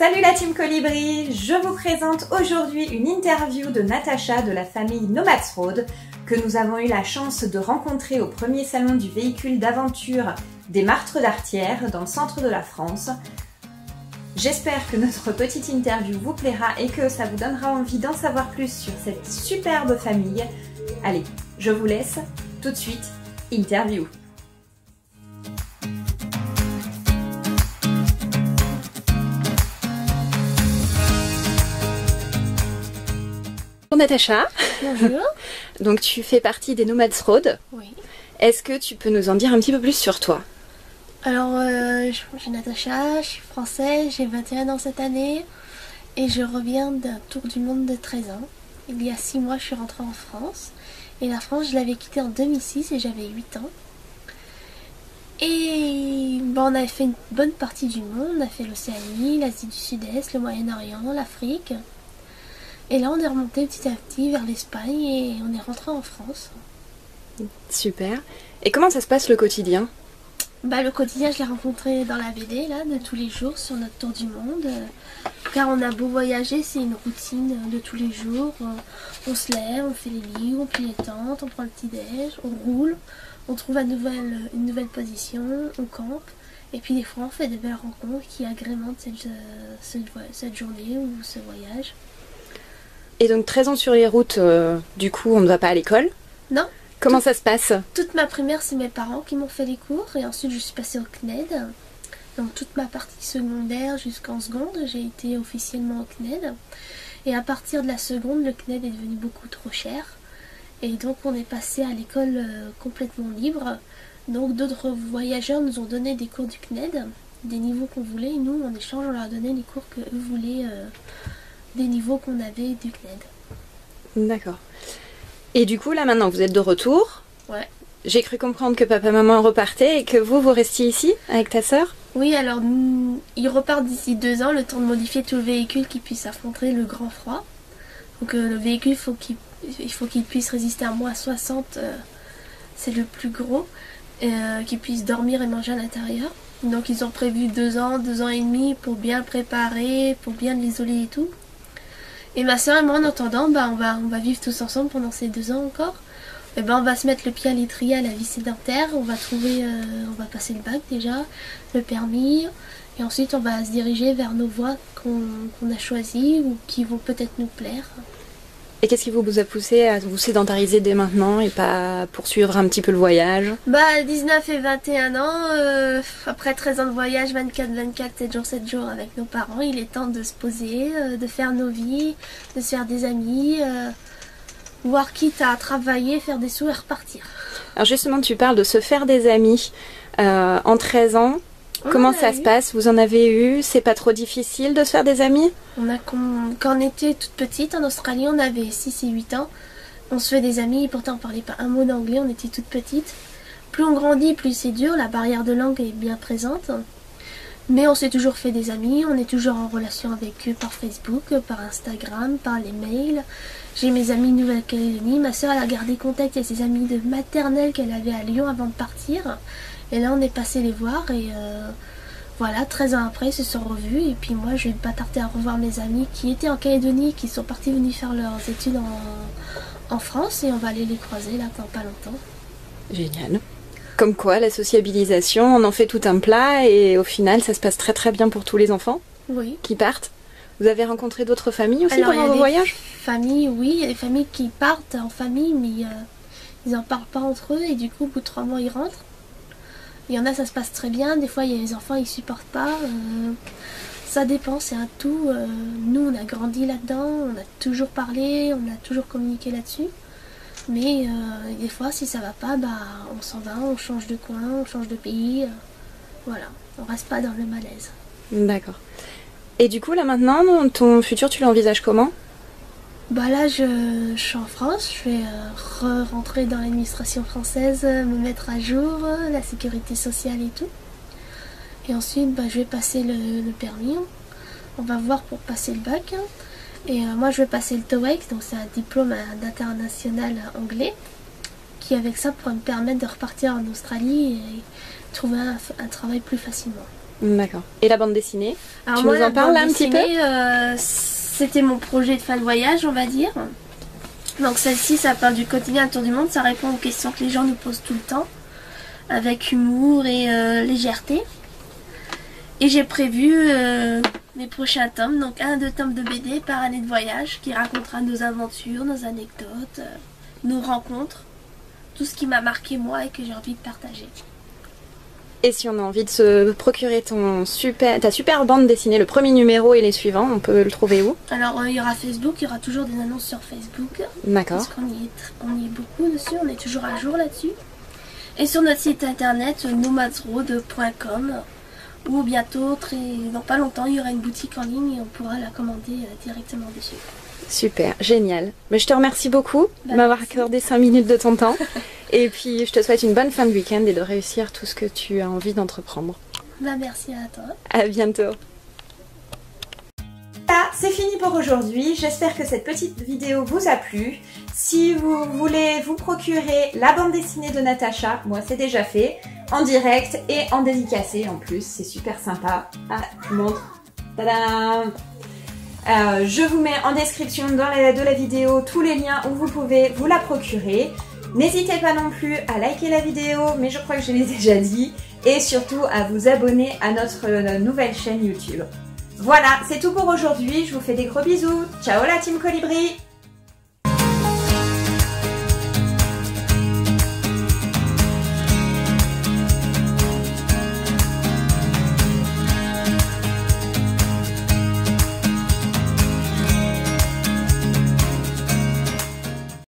Salut la team Colibri, je vous présente aujourd'hui une interview de Natacha de la famille Nomads Road que nous avons eu la chance de rencontrer au premier salon du véhicule d'aventure des Martres d'Artière dans le centre de la France. J'espère que notre petite interview vous plaira et que ça vous donnera envie d'en savoir plus sur cette superbe famille. Allez, je vous laisse tout de suite, interview. Bonjour Natacha. Bonjour. Donc tu fais partie des Nomads Road. Oui. Est-ce que tu peux nous en dire un petit peu plus sur toi? Alors, je suis Natacha, je suis française, j'ai 21 ans cette année et je reviens d'un tour du monde de 13 ans. Il y a 6 mois, je suis rentrée en France et la France, je l'avais quittée en 2006 et j'avais 8 ans. Et bon, on avait fait une bonne partie du monde, on a fait l'Océanie, l'Asie du Sud-Est, le Moyen-Orient, l'Afrique. Et là, on est remonté petit à petit vers l'Espagne et on est rentré en France. Super. Et comment ça se passe le quotidien? Le quotidien, je l'ai rencontré dans la BD, là, de tous les jours, sur notre tour du monde. Car on a beau voyager, c'est une routine de tous les jours. On se lève, on fait les lits, on plie les tentes, on prend le petit-déj, on roule, on trouve une nouvelle position, on campe. Et puis des fois, on fait de belles rencontres qui agrémentent cette journée ou ce voyage. Et donc 13 ans sur les routes, du coup on ne va pas à l'école? Non. Comment ça se passe? Toute ma primaire, c'est mes parents qui m'ont fait les cours et ensuite je suis passée au CNED. Donc toute ma partie secondaire jusqu'en seconde, j'ai été officiellement au CNED. Et à partir de la seconde, le CNED est devenu beaucoup trop cher. Et donc on est passé à l'école complètement libre. Donc d'autres voyageurs nous ont donné des cours du CNED, des niveaux qu'on voulait. Et nous, en échange, on leur donnait les cours qu'eux voulaient, des niveaux qu'on avait du CNED. D'accord. Et du coup, là maintenant, vous êtes de retour. Ouais. J'ai cru comprendre que papa et maman repartaient et que vous restiez ici avec ta sœur. Oui, alors ils repartent d'ici 2 ans, le temps de modifier tout le véhicule qui puisse affronter le grand froid. Donc le véhicule, il faut qu'il puisse résister à -60, c'est le plus gros, qu'il puisse dormir et manger à l'intérieur. Donc ils ont prévu 2 ans, 2 ans et demi pour bien le préparer, pour bien l'isoler et tout. Et ma soeur et moi, en attendant, on va vivre tous ensemble pendant ces 2 ans encore. Et on va se mettre le pied à l'étrier à la vie sédentaire. On va passer le bac déjà, le permis. Et ensuite, on va se diriger vers nos voies qu'on a choisies ou qui vont peut-être nous plaire. Et qu'est-ce qui vous a poussé à vous sédentariser dès maintenant et pas poursuivre un petit peu le voyage? 19 et 21 ans, après 13 ans de voyage, 24-24, 7 jours avec nos parents, il est temps de se poser, de faire nos vies, de se faire des amis, voire quitte à travailler, faire des sous et repartir. Alors justement, tu parles de se faire des amis en 13 ans. Comment ça se passe? Vous en avez eu? C'est pas trop difficile de se faire des amis? Quand on était toute petite en Australie, on avait 6 et 8 ans. On se fait des amis et pourtant on parlait pas un mot d'anglais, on était toute petite. Plus on grandit, plus c'est dur, la barrière de langue est bien présente. Mais on s'est toujours fait des amis, on est toujours en relation avec eux par Facebook, par Instagram, par les mails. J'ai mes amis de Nouvelle-Calédonie, ma soeur elle a gardé contact avec ses amis de maternelle qu'elle avait à Lyon avant de partir. Et là on est passé les voir et voilà, 13 ans après ils se sont revus. Et puis moi je vais pas tarder à revoir mes amis qui étaient en Calédonie, qui sont partis venir faire leurs études en France. Et on va aller les croiser là dans pas longtemps. Génial. Comme quoi la sociabilisation, on en fait tout un plat et au final ça se passe très très bien pour tous les enfants qui partent. Vous avez rencontré d'autres familles aussi pendant vos voyages? Familles, oui, il y a des familles qui partent en famille mais ils en parlent pas entre eux et du coup au bout de 3 mois ils rentrent. Il y en a, ça se passe très bien. Des fois, il y a les enfants, ils supportent pas. Ça dépend, c'est un tout. Nous, on a grandi là-dedans, on a toujours parlé, on a toujours communiqué là-dessus. Mais des fois, si ça va pas, on s'en va, on change de coin, on change de pays. Voilà, on reste pas dans le malaise. D'accord. Et du coup, là maintenant, ton futur, tu l'envisages comment? Là, je suis en France, je vais rentrer dans l'administration française, me mettre à jour, la sécurité sociale et tout. Et ensuite, je vais passer le permis. On va voir pour passer le bac. Et moi, je vais passer le TOEIC, donc c'est un diplôme d'international anglais, qui avec ça pourrait me permettre de repartir en Australie et trouver un travail plus facilement. D'accord. Et la bande dessinée? Alors tu moi, nous en parles là un petit peu? C'était mon projet de fin de voyage, on va dire. Donc celle-ci, ça parle du quotidien autour du monde, ça répond aux questions que les gens nous posent tout le temps, avec humour et légèreté. Et j'ai prévu mes prochains tomes, donc 1 à 2 tomes de BD par année de voyage, qui racontera nos aventures, nos anecdotes, nos rencontres, tout ce qui m'a marqué moi et que j'ai envie de partager. Et si on a envie de se procurer ta super bande dessinée, le premier numéro et les suivants, on peut le trouver où? Alors il y aura Facebook, il y aura toujours des annonces sur Facebook. D'accord. Parce qu'on y est beaucoup dessus, on est toujours à jour là-dessus. Et sur notre site internet nomadsroad.com, où bientôt, dans pas longtemps, il y aura une boutique en ligne et on pourra la commander directement dessus. Super, génial. Mais je te remercie beaucoup de m'avoir accordé 5 minutes de ton temps. Et puis je te souhaite une bonne fin de week-end et de réussir tout ce que tu as envie d'entreprendre. Merci à toi. À bientôt. Voilà, c'est fini pour aujourd'hui. J'espère que cette petite vidéo vous a plu. Si vous voulez vous procurer la bande dessinée de Natacha, moi c'est déjà fait, en direct et en dédicacé en plus. C'est super sympa. Ah, je vous montre. Tadam! Je vous mets en description de la vidéo tous les liens où vous pouvez vous la procurer. N'hésitez pas non plus à liker la vidéo, mais je crois que je l'ai déjà dit, et surtout à vous abonner à notre nouvelle chaîne YouTube. Voilà, c'est tout pour aujourd'hui, je vous fais des gros bisous. Ciao la team Colibri!